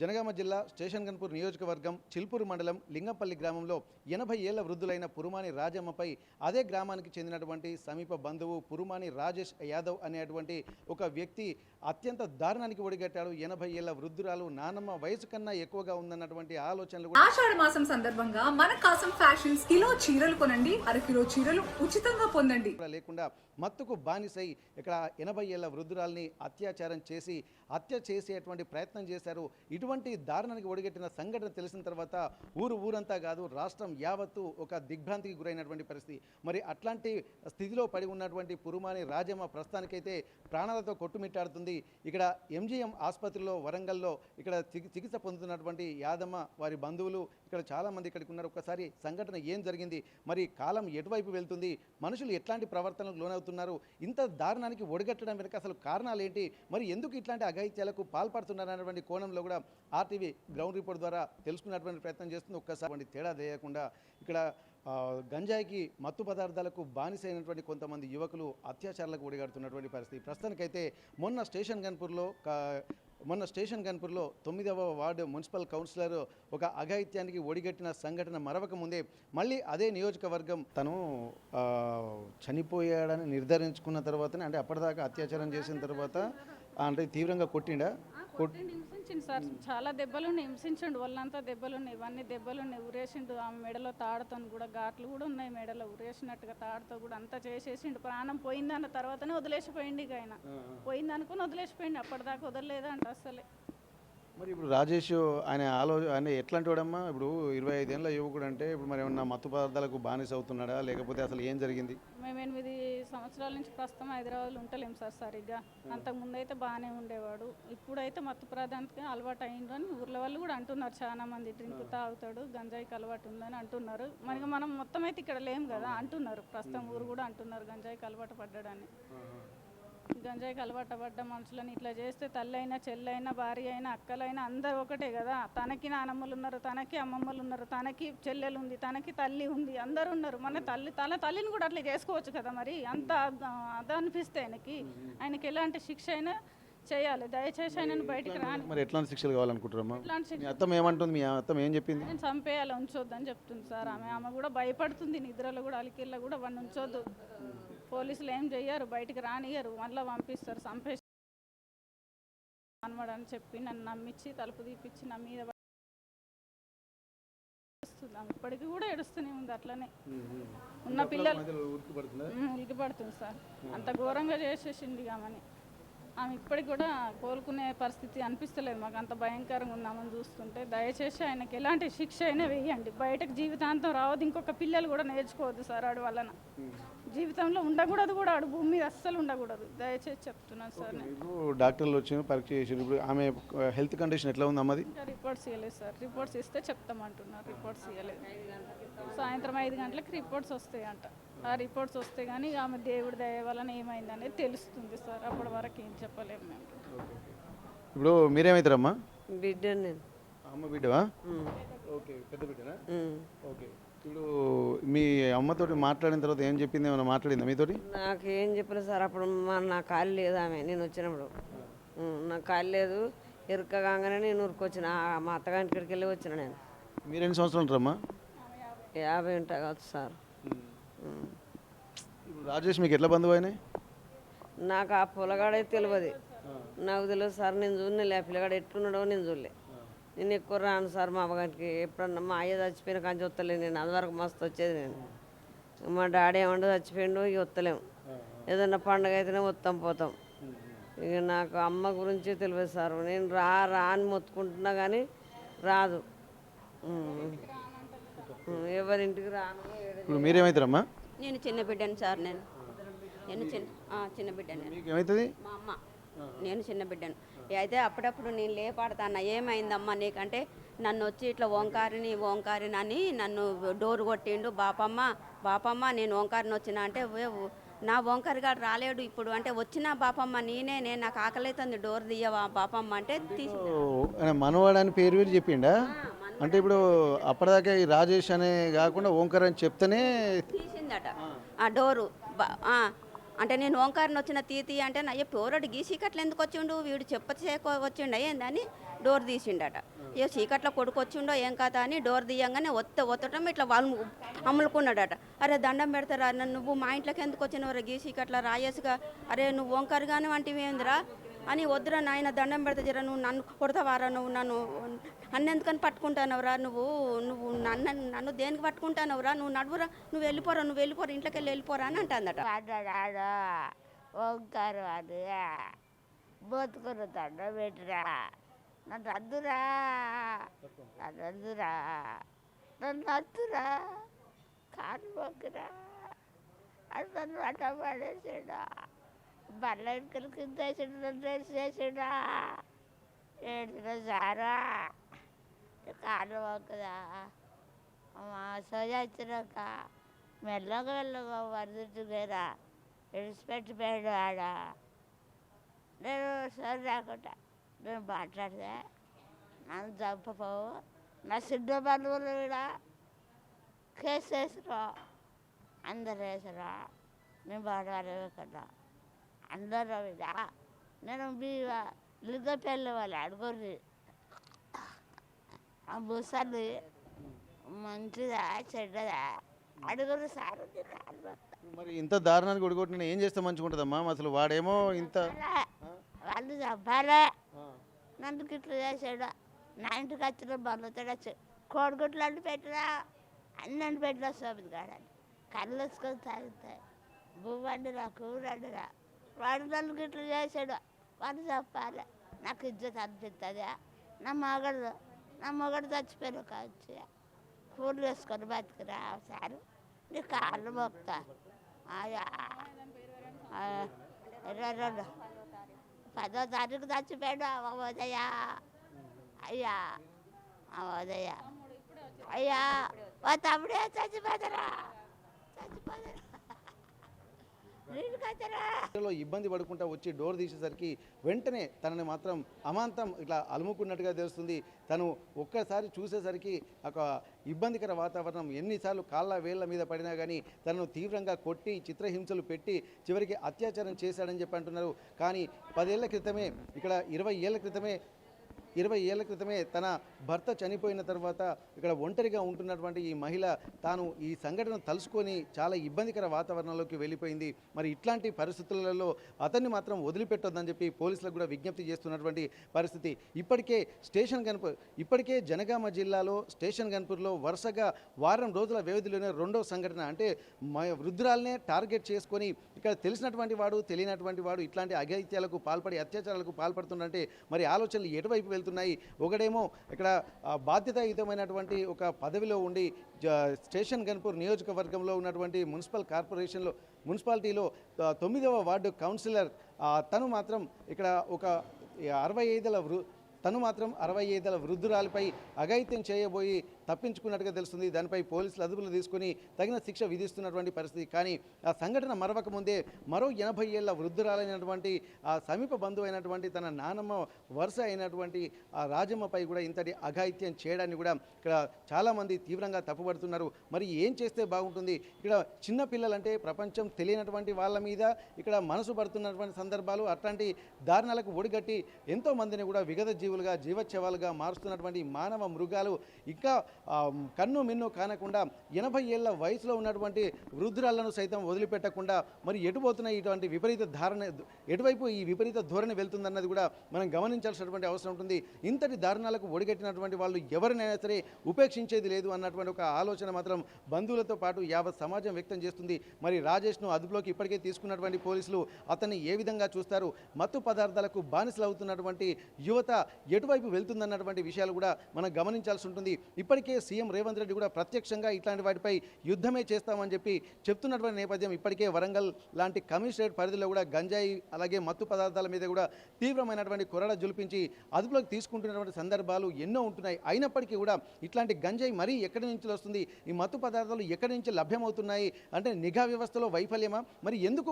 జనగామ జిల్లా స్టేషన్ గన్పూర్ నియోజకవర్గం చిల్పూరు మండలం లింగంపల్లి గ్రామంలో 80 ఏళ్ల వృద్ధులైన పురుమాని రాజమ్మపై అదే గ్రామానికి చెందినటువంటి సమీప బంధువు పురుమాని రాజేష్ యాదవ్ అనేటువంటి ఒక వ్యక్తి అత్యంత దారుణానికి ఒడిగట్టాడు. 80 ఏళ్ల వృద్ధురాలు నానమ్మ వయసు కన్నా ఎక్కువగా ఉందన్నటువంటి ఆలోచనలు ఆషాఢ మాసం సందర్భంగా మన కాసం ఫ్యాషన్స్ కిలో చీరలు కొనండి, అరకిలో చీరలు ఉచితంగా పొందండి. లేకుండా మత్తుకు బానిసై ఇక్కడ 80 ఏళ్ల వృద్ధురాల్ని అత్యాచారం చేసి హత్య చేసేటువంటి ప్రయత్నం చేశారు. ఇటువంటి దారుణానికి ఒడిగట్టిన సంఘటన తెలిసిన తర్వాత ఊరంతా కాదు రాష్ట్రం యావత్తు ఒక దిగ్భ్రాంతికి గురైనటువంటి పరిస్థితి. మరి అట్లాంటి స్థితిలో పడి ఉన్నటువంటి పురుమాని రాజమ్మ ప్రస్తుతానికైతే ప్రాణాలతో కొట్టుమిట్టాడుతుంది. ఇక్కడ ఎంజీఎం ఆసుపత్రిలో వరంగల్లో ఇక్కడ చికిత్స పొందుతున్నటువంటి యాదమ్మ వారి బంధువులు ఇక్కడ చాలామంది ఇక్కడికి ఉన్నారు. ఒక్కసారి సంఘటన ఏం జరిగింది, మరి కాలం ఎటువైపు వెళ్తుంది, మనుషులు ఎట్లాంటి ప్రవర్తనకు లోనవుతున్నారు, ఇంత దారుణానికి ఒడిగట్టడం వెనుక అసలు కారణాలు ఏంటి, మరి ఎందుకు ఇట్లాంటి అఘాయిత్యాలకు పాల్పడుతున్నారనేటువంటి కోణంలో కూడా ఆర్టీవీ గ్రౌండ్ రిపోర్ట్ ద్వారా తెలుసుకున్నటువంటి ప్రయత్నం చేస్తుంది. ఒక్కసారి తేడా తెలియకుండా ఇక్కడ గంజాయికి మత్తు పదార్థాలకు బానిసైనటువంటి కొంతమంది యువకులు అత్యాచారాలకు ఒడిగడుతున్నటువంటి పరిస్థితి. ప్రస్తుతానికైతే మొన్న స్టేషన్ గన్పూర్లో 9వ వార్డు మున్సిపల్ కౌన్సిలర్ ఒక అఘాయిత్యానికి ఒడిగట్టిన సంఘటన మరవక ముందే మళ్ళీ అదే నియోజకవర్గం తను చనిపోయాడని నిర్ధారించుకున్న తర్వాతనే, అంటే అప్పటిదాకా అత్యాచారం చేసిన తర్వాత అంటే తీవ్రంగా కొట్టిండా హింసించిండు సార్. చాలా దెబ్బలు హింసించండు, వాళ్ళంతా దెబ్బలు ఉన్నాయి, ఇవన్నీ దెబ్బలు ఉన్నాయి. ఉరేసిండు, ఆమె మెడలో తాడుతో కూడా ఘాట్లు కూడా ఉన్నాయి, మెడలో ఉరేసినట్టుగా తాడుతో కూడా అంతా చేసేసిండు. ప్రాణం పోయిందన్న తర్వాతనే వదిలేసిపోయింది. ఇక ఆయన పోయిందనుకుని వదిలేసిపోయింది, అప్పటిదాకా వదలలేదంట అసలే. మరి ఇప్పుడు రాజేష్ ఆయన ఎట్లాంటి వాడమ్మా? ఇప్పుడు 25 ఏళ్ళ యువకుడు అంటే ఇప్పుడు మరి ఏమన్నా మత్తు పదార్థాలకు బానిస అవుతున్నాడా, లేకపోతే అసలు ఏం జరిగింది? మేము 8 సంవత్సరాల నుంచి ప్రస్తుతం హైదరాబాద్లో ఉంటలేము సార్ సరిగ్గా. అంతకుముందు అయితే బాగానే ఉండేవాడు, ఇప్పుడైతే మత్తు పదార్థానికి అలవాటు అయిండు అని ఊర్ల వాళ్ళు కూడా అంటున్నారు. చాలా మంది డ్రింక్ తాగుతాడు, గంజాయికి అలవాటు ఉందని అంటున్నారు. మరి మనం మొత్తం అయితే ఇక్కడ లేము కదా అంటున్నారు. ప్రస్తుతం ఊరు కూడా అంటున్నారు గంజాయికి అలవాటు పడ్డాడని. గంజాయికి అలవాటు పడ్డ మనుషులని ఇట్లా చేస్తే తల్లి అయినా, చెల్లి అయినా, భార్య అయినా, అక్కలైనా అందరూ ఒకటే కదా. తనకి నానమ్మలు ఉన్నారు, తనకి అమ్మమ్మలు ఉన్నారు, తనకి చెల్లెలు ఉంది, తనకి తల్లి ఉంది, అందరూ ఉన్నారు. మన తల్లిని కూడా అట్లా చేసుకోవచ్చు కదా. మరి అంత అది అనిపిస్తే ఆయనకి ఎలాంటి శిక్ష అయినా చేయాలి. దయచేసి ఆయన బయటికి రాని. మరి ఎట్లాంటి శిక్షలు కావాలనుకుంటారమ్మా? అత్తం ఏమంటుంది? మీ అత్తం ఏం చెప్పింది? నేను చంపేయాలి, ఉంచొద్దని చెప్తుంది సార్. ఆమె కూడా భయపడుతుంది, నిద్రలో కూడా అలికిళ్ళ కూడా వాడిని ఉంచొద్దు, పోలీసులు ఏం చెయ్యరు, బయటికి రానియరు, మళ్ళీ పంపిస్తారు, చంపేసి అనమాడని చెప్పి నన్ను నమ్మించి తలుపు తీపిచ్చి నా మీద ఇప్పటికి కూడా ఏడుస్తూనే ఉంది. అట్లనే ఉన్న పిల్లలు ఉలికి పడుతుంది సార్. అంత ఘోరంగా చేసేసింది ఆమెని. ఆమె ఇప్పటికి కూడా కోలుకునే పరిస్థితి అనిపిస్తలేదు మాకు, అంత భయంకరంగా ఉన్నామని చూస్తుంటే. దయచేసి ఆయనకి ఎలాంటి శిక్ష అయినా వేయండి, బయటకు జీవితాంతం రావద్దు. ఇంకొక పిల్లలు కూడా నేర్చుకోవద్దు సార్ ఆడు వలన. జీవితంలో ఉండకూడదు కూడా, ఆడు భూమి మీద అస్సలు ఉండకూడదు. దయచేసి చెప్తున్నాను సార్. డాక్టర్లు వచ్చి పరీక్ష చేసారు. ఇప్పుడు ఆమె హెల్త్ కండిషన్ ఎట్లా ఉంది అమ్మది? ఇంకా రిపోర్ట్స్ ఇవ్వలేదు సార్. రిపోర్ట్స్ ఇస్తే చెప్తామంటున్నారు. రిపోర్ట్స్ ఇవ్వలేదు. సాయంత్రం 5 గంటలకు రిపోర్ట్స్ వస్తాయంట. ఆ రిపోర్ట్స్ వస్తే కానీ ఆమె దేవుడి దయ వలన ఏమైందనేది తెలుస్తుంది సార్. అప్పటి వరకు ఏం చెప్పలేము మేము. ఇప్పుడు మీరేమవుతారమ్మా? బిడ్డ నేను. అమ్మ బిడ్డవా? ఓకే, పెద్ద బిడ్డనా? ఓకే. ఇప్పుడు మీ అమ్మతోటి మాట్లాడిన తర్వాత ఏం చెప్పింది? ఏమైనా మాట్లాడిందా మీతోటి? నాకేం చెప్పలేదు సార్. అప్పుడు నా కాలు లేదు ఆమె, నేను వచ్చినప్పుడు నాకు కాలు లేదు. ఎరుక కాగానే నేను ఊరికొచ్చిన, మా అత్తగారింటి ఇక్కడికి వెళ్ళి వచ్చిన. నేను మీరు ఎన్ని సంవత్సరాలు ఉంటారమ్మా? 50 ఉంటా కావచ్చు సార్. ఇప్పుడు రాజేష్ మీకు ఎట్లా బంధువు అయినాయి? నాకు ఆ పొలగాడే తెలియదు, నాకు తెలియదు సార్. నేను చూడలే ఆ పిల్లగాడు ఎట్లున్నాడో నేను చూడలే. నేను ఎక్కువ రాను సార్ మా అమ్మగారికి. ఎప్పుడన్నా మా అయ్య చచ్చిపోయిన కానీ వస్తలేను నేను. అది వరకు మస్తు వచ్చేది నేను. మా డాడీ ఏమంటే చచ్చిపోయిండు, ఇక వస్తలేము. ఏదన్నా పండుగ అయితేనే వస్తాం పోతాం. ఇక నాకు అమ్మ గురించి తెలియదు సార్. నేను రా అని మొత్తుకుంటున్నా కానీ రాదు. ఎవరింటికి రాను. ఇప్పుడు మీరేమవుతారమ్మా? నేను చిన్న బిడ్డను సార్. నేను చిన్న బిడ్డను. ఏమవుతుంది? మా అమ్మ. నేను చిన్న బిడ్డను. అయితే అప్పుడప్పుడు నేను లేపాడుతాను, ఏమైందమ్మా నీకంటే నన్ను వచ్చి ఇట్లా ఓంకారిని అని నన్ను డోర్ కొట్టిండు. బాపమ్మ నేను ఓంకారిని వచ్చిన అంటే, నా ఓంకారి గారు రాలేడు ఇప్పుడు అంటే, వచ్చినా బాపమ్మ నేను నాకు ఆకలితుంది, డోర్ తీయవా బాపమ్మ అంటే మనవాడని పేరు వీరు చెప్పిండా? అంటే ఇప్పుడు అప్పటిదాకా ఈ రాజేష్ అనే కాకుండా ఓంకార్ అని చెప్తేనే తీసిందట ఆ డోరు. అంటే నేను ఓంకారిని వచ్చిన తీతి అంటే అయ్యో పోరడు గీ చీకట్లు ఎందుకు వచ్చిండు వీడు వచ్చిండు ఏందని డోర్ తీసిండట ఇక చీకట్లో కొడుకు వచ్చిండో ఏం కథ అని డోర్ తీయంగానే ఒత్తటం ఇట్లా వాళ్ళు అమ్ములుకున్నాడట. అరే దండం పెడతారా నువ్వు మా ఇంట్లోకి ఎందుకు వచ్చినవరా గీ చీకట్లా రాయేసుగా, అరే నువ్వు ఓంకారు కానీ వంటివి ఏందిరా అని, వద్దురా నాయన దండం పెడతా జరా నువ్వు నన్ను కొడతావారా, నువ్వు నన్ను ఎందుకని పట్టుకుంటానవరా, నువ్వు నన్ను దేనికి పట్టుకుంటానవరా, నువ్వు నడువురా, నువ్వు వెళ్ళిపోరా ఇంట్లోకి వెళ్ళిపోరా అని అంటుందట. ఓంకారు అది బతుకున్న దండం పెట్టిరా, నన్ను అద్దురా నన్ను అద్దురా కాలు మొక్కురా అని నన్ను అడ్డ పడేసాడా, బల్ల ఇంకలు కింద వేసాడు, నన్ను వేసేసాడా, ఏడిన సారా కాలు మొక్కుదా మా సోజా వచ్చినాక మెల్లగా వరదుట్టుగా విడిచిపెట్టిపోయాడు ఆడ. నేను సరి రాకుండా నేను మాట్లాడితే నన్ను చంపపోవు, నా సిద్ధ బంధువులు కూడా కేసు వేసిరా, అందరు వేసిరా, నేను బాడవాళ్ళకన్నా అందరూ మీద నేను మీ లింగ పెళ్ళి వాళ్ళు అడుగుర్రి ఆ బుసని మంచిదా చెడ్డదా అడుగురు సార్. మరి ఇంత దారుణానికి ఒడిగొట్టిన ఏం చేస్తే మంచిగా ఉంటుందమ్మా? అసలు వాడేమో ఇంత వాళ్ళు చంపాలే, నన్ను గిట్లు చేసాడు, నా ఇంటికి వచ్చిన బంధువుతాడు వచ్చి కోడిగుట్లు అంటు పెట్టినా అన్ని అంటు పెట్టినా సోమిది కాడని కళ్ళు వేసుకొని తాగుతాయి, బువ్వండిరా కూరండిరా, వాడు నన్ను గిట్లు చేసాడు, వాడు చంపాలి, నాకు ఇజ్జత్ అనిపిస్తుంది. నా మొగడు చచ్చిపోయిన కావచ్చు కూలి వేసుకొని బతికిరా సారు, నీ కాళ్ళు మొక్తా. 10వ తారీఖు చచ్చిపోయాడు ఉదయ, అయ్యా ఉదయ అయ్యా ఓ తమ్ముడే చచ్చిపోతారా ఇబ్బంది పడుకుంటా వచ్చి డోర్ తీసేసరికి వెంటనే తనని మాత్రం అమాంతం ఇట్లా అలుముకున్నట్టుగా తెలుస్తుంది. తను ఒక్కసారి చూసేసరికి ఒక ఇబ్బందికర వాతావరణం, ఎన్నిసార్లు కాళ్ళ వేళ్ల మీద పడినా కానీ తనను తీవ్రంగా కొట్టి చిత్రహింసలు పెట్టి చివరికి అత్యాచారం చేశాడని చెప్పి అంటున్నారు. కానీ 10 ఏళ్ల క్రితమే ఇక్కడ 20 ఏళ్ల క్రితమే తన భర్త చనిపోయిన తర్వాత ఇక్కడ ఒంటరిగా ఉంటున్నటువంటి ఈ మహిళ తాను ఈ సంఘటన తలుసుకొని చాలా ఇబ్బందికర వాతావరణంలోకి వెళ్ళిపోయింది. మరి ఇట్లాంటి పరిస్థితులలో అతన్ని మాత్రం వదిలిపెట్టొద్దని చెప్పి పోలీసులకు కూడా విజ్ఞప్తి చేస్తున్నటువంటి పరిస్థితి. ఇప్పటికే జనగామ జిల్లాలో స్టేషన్ గన్పూర్లో వరుసగా వారం రోజుల వ్యవధిలోనే రెండో సంఘటన, అంటే వృద్ధురాలనే టార్గెట్ చేసుకొని ఇక్కడ తెలిసినటువంటి వాడు తెలియనటువంటి వాడు ఇట్లాంటి అఘాయిత్యాలకు పాల్పడి అత్యాచారాలకు పాల్పడుతుందంటే మరి ఆలోచనలు ఎటువైపు వెళ్తున్నాయి? ఒకడేమో ఇక్కడ బాధ్యతాయుతమైనటువంటి ఒక పదవిలో ఉండి స్టేషన్ గన్పూర్ నియోజకవర్గంలో ఉన్నటువంటి మున్సిపాలిటీలో 9వ వార్డు కౌన్సిలర్ తను మాత్రం ఇక్కడ ఒక 65 వృద్ధురాలిపై అఘాయిత్యం చేయబోయి తప్పించుకున్నట్టుగా తెలుస్తుంది. దానిపై పోలీసులు అదుపులో తీసుకుని తగిన శిక్ష విధిస్తున్నటువంటి పరిస్థితి. కానీ ఆ సంఘటన మరవక ముందే మరో 80 ఏళ్ల వృద్ధురాలైనటువంటి ఆ సమీప బంధువు అయినటువంటి తన నానమ్మ వరుస అయినటువంటి ఆ రాజమ్మపై కూడా ఇంతటి అఘాయిత్యం చేయడాన్ని కూడా ఇక్కడ చాలామంది తీవ్రంగా తప్పుపడుతున్నారు. మరి ఏం చేస్తే బాగుంటుంది? ఇక్కడ చిన్న పిల్లలంటే ప్రపంచం తెలియనటువంటి వాళ్ళ మీద ఇక్కడ మనసు పడుతున్నటువంటి సందర్భాలు, అట్లాంటి దారుణాలకు ఒడిగట్టి ఎంతో మందిని కూడా విగత జీవులుగా జీవోత్సవాలుగా మారుస్తున్నటువంటి మానవ మృగాలు ఇంకా కన్ను మిన్ను కానకుండా 80 ఏళ్ల వయసులో ఉన్నటువంటి వృద్ధురాళ్లను సైతం వదిలిపెట్టకుండా మరి ఎటుపోతున్న ఇటువంటి ఎటువైపు ఈ విపరీత ధోరణి వెళ్తుందన్నది కూడా మనం గమనించాల్సినటువంటి అవసరం ఉంటుంది. ఇంతటి దారుణాలకు ఒడిగట్టినటువంటి వాళ్ళు ఎవరినైనా సరే ఉపేక్షించేది లేదు అన్నటువంటి ఒక ఆలోచన మాత్రం బంధువులతో పాటు యావత్ సమాజం వ్యక్తం చేస్తుంది. మరి రాజేష్ను అదుపులోకి ఇప్పటికే తీసుకున్నటువంటి పోలీసులు అతన్ని ఏ విధంగా చూస్తారు, మత్తు పదార్థాలకు బానిసలు అవుతున్నటువంటి యువత ఎటువైపు వెళ్తుందన్నటువంటి విషయాలు కూడా మనం గమనించాల్సి ఉంటుంది. ఇప్పటికే సీఎం రేవంత్ రెడ్డి కూడా ప్రత్యక్షంగా ఇట్లాంటి వాటిపై యుద్ధమే చేస్తామని చెప్పి చెప్తున్నటువంటి నేపథ్యం, ఇప్పటికే వరంగల్ లాంటి కమిషనరేట్ పరిధిలో కూడా గంజాయి అలాగే మత్తు పదార్థాల మీద కూడా తీవ్రమైనటువంటి కొరడ జులిపించి అదుపులోకి తీసుకుంటున్నటువంటి సందర్భాలు ఎన్నో ఉంటున్నాయి. అయినప్పటికీ కూడా ఇట్లాంటి గంజాయి మరీ ఎక్కడి నుంచి వస్తుంది, ఈ మత్తు పదార్థాలు ఎక్కడి నుంచి లభ్యమవుతున్నాయి అంటే నిఘా వ్యవస్థలో వైఫల్యమా, మరి ఎందుకు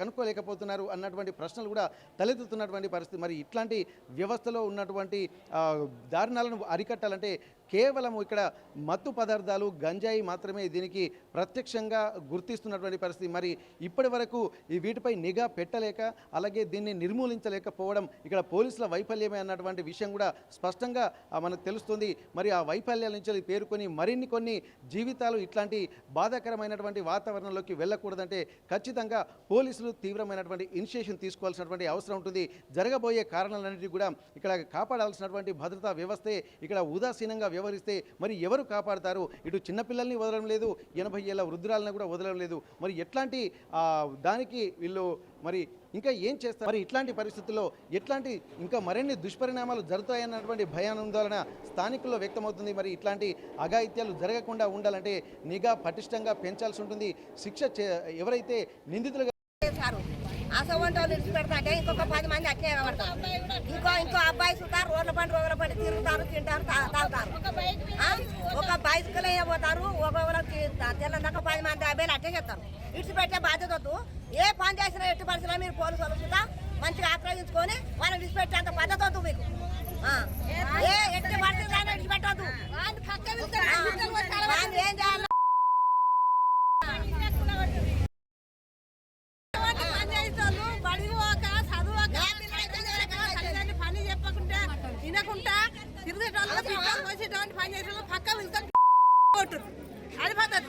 కనుక్కోలేకపోతున్నారు అన్నటువంటి ప్రశ్నలు కూడా తలెత్తుతున్నటువంటి పరిస్థితి. మరి ఇట్లాంటి వ్యవస్థలో ఉన్నటువంటి దారుణాలను అరికట్టాలంటే కేవలం ఇక్కడ మత్తు పదార్థాలు గంజాయి మాత్రమే దీనికి ప్రత్యక్షంగా గుర్తిస్తున్నటువంటి పరిస్థితి. మరి ఇప్పటి వరకు ఈ వీటిపై నిఘా పెట్టలేక అలాగే దీన్ని నిర్మూలించలేకపోవడం ఇక్కడ పోలీసుల వైఫల్యమే అన్నటువంటి విషయం కూడా స్పష్టంగా మనకు తెలుస్తుంది. మరి ఆ వైఫల్యాల నుంచి పేరుకొని మరిన్ని కొన్ని జీవితాలు ఇట్లాంటి బాధాకరమైనటువంటి వాతావరణంలోకి వెళ్ళకూడదంటే ఖచ్చితంగా పోలీసులు తీవ్రమైనటువంటి ఇనిషియేషన్ తీసుకోవాల్సినటువంటి అవసరం ఉంటుంది. జరగబోయే కారణాలన్నింటినీ కూడా ఇక్కడ కాపాడాల్సినటువంటి భద్రతా వ్యవస్థే ఇక్కడ ఉదాసీనంగా వ్యవహరిస్తే మరి ఎవరు కాపాడతారు? ఇటు చిన్నపిల్లల్ని వదలడం లేదు, 80 ఏళ్ల వృద్ధురాలను కూడా వదలడం లేదు. మరి ఎట్లాంటి దానికి వీళ్ళు మరి ఇంకా ఏం చేస్తారు? మరి ఇట్లాంటి పరిస్థితుల్లో ఎట్లాంటి ఇంకా మరిన్ని దుష్పరిణామాలు జరుగుతాయన్నటువంటి భయాందోళన స్థానికుల్లో వ్యక్తమవుతుంది. మరి ఇట్లాంటి అఘాయిత్యాలు జరగకుండా ఉండాలంటే నిఘా పటిష్టంగా పెంచాల్సి ఉంటుంది. శిక్ష ఎవరైతే నిందితులుగా అసవంటి వాళ్ళు విడిచిపెడతా అంటే ఇంకొక 10 మంది అట్లే పడతారు. ఇంకో అబ్బాయి చూస్తారు, రోడ్ల పండి తిరుగుతారు, తింటారు, తాగుతారు. ఒక బైసికల్ పోతారు, ఒకళ్ళకి తెల్లందాక 10 మంది అబ్బాయిలు అట్లే చేస్తారు. విడిచిపెట్టే బాధ్యత వద్దు. ఏ పని చేసినా ఎట్టి పరిస్థితుల్లో మీరు పోలీసు వాళ్ళు కూడా మంచిగా ఆక్రమించుకొని వాళ్ళని విడిచిపెట్టేంత పద్ధతి వద్దు మీకు. ఏ ఎట్టి పరిస్థితుల్లో విడిచిపెట్టవద్దు. ఏం చేయాలి? పని చెప్పకుండా తినకుండా తిరిగేటోళ్ళు పని చేసే పక్క వెళ్తారు. అది పద్ధతి.